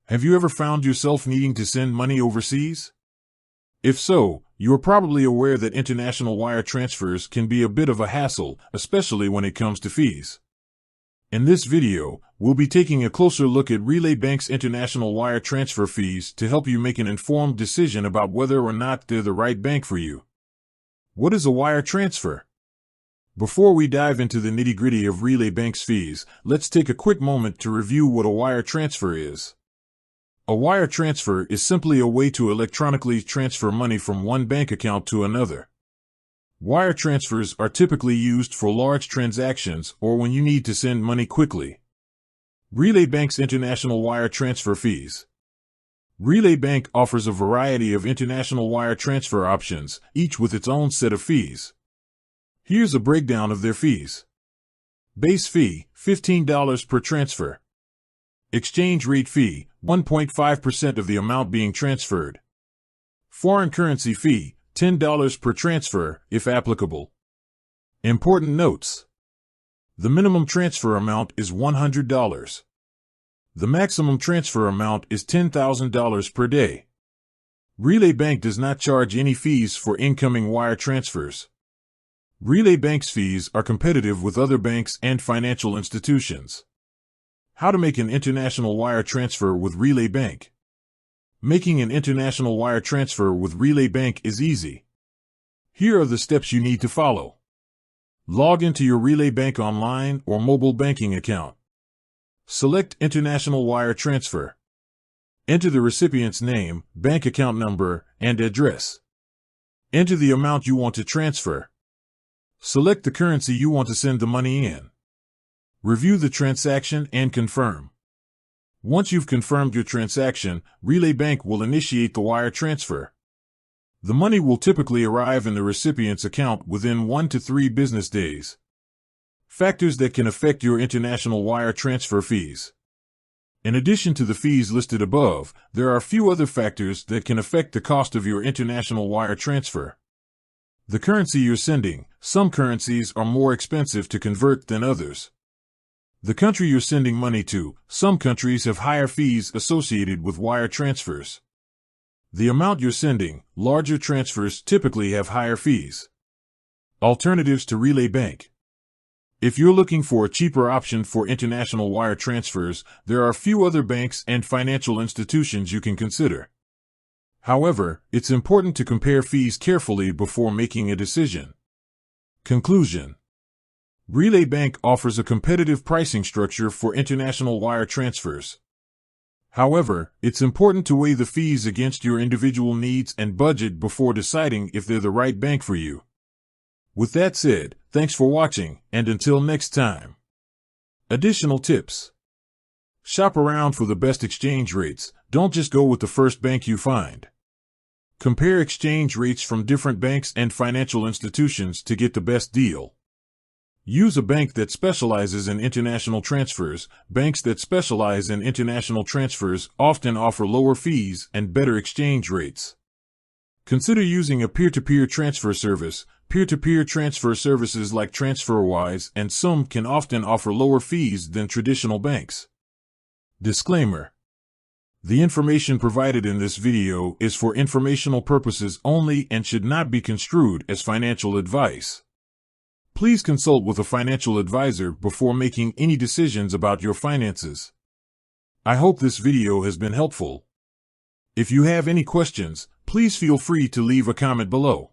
Have you ever found yourself needing to send money overseas? If so, you are probably aware that international wire transfers can be a bit of a hassle, especially when it comes to fees. In this video, we'll be taking a closer look at Relay Bank's international wire transfer fees to help you make an informed decision about whether or not they're the right bank for you. What is a wire transfer? Before we dive into the nitty-gritty of Relay Bank's fees, let's take a quick moment to review what a wire transfer is. A wire transfer is simply a way to electronically transfer money from one bank account to another. Wire transfers are typically used for large transactions or when you need to send money quickly. Relay Bank's international wire transfer fees. Relay Bank offers a variety of international wire transfer options, each with its own set of fees. Here's a breakdown of their fees. Base fee, $15 per transfer. Exchange rate fee, 1.5% of the amount being transferred. Foreign currency fee, $10 per transfer, if applicable. Important notes. The minimum transfer amount is $100. The maximum transfer amount is $10,000 per day. Relay Bank does not charge any fees for incoming wire transfers. Relay Bank's fees are competitive with other banks and financial institutions. How to make an international wire transfer with Relay Bank. Making an international wire transfer with Relay Bank is easy. Here are the steps you need to follow. Log into your Relay Bank online or mobile banking account. Select International Wire Transfer. Enter the recipient's name, bank account number, and address. Enter the amount you want to transfer. Select the currency you want to send the money in. Review the transaction and confirm. Once you've confirmed your transaction, Relay Bank will initiate the wire transfer. The money will typically arrive in the recipient's account within 1 to 3 business days. Factors that can affect your international wire transfer fees. In addition to the fees listed above, there are a few other factors that can affect the cost of your international wire transfer. The currency you're sending. Some currencies are more expensive to convert than others. The country you're sending money to. Some countries have higher fees associated with wire transfers. The amount you're sending. Larger transfers typically have higher fees. Alternatives to Relay Bank. If you're looking for a cheaper option for international wire transfers, there are a few other banks and financial institutions you can consider. However, it's important to compare fees carefully before making a decision. Conclusion. Relay Bank offers a competitive pricing structure for international wire transfers. However, it's important to weigh the fees against your individual needs and budget before deciding if they're the right bank for you. With that said, thanks for watching, and until next time. Additional tips. Shop around for the best exchange rates. Don't just go with the first bank you find. Compare exchange rates from different banks and financial institutions to get the best deal. Use a bank that specializes in international transfers. Banks that specialize in international transfers often offer lower fees and better exchange rates. Consider using a peer-to-peer transfer service. Peer-to-peer transfer services like TransferWise and Sum can often offer lower fees than traditional banks. Disclaimer. The information provided in this video is for informational purposes only and should not be construed as financial advice. Please consult with a financial advisor before making any decisions about your finances. I hope this video has been helpful. If you have any questions, please feel free to leave a comment below.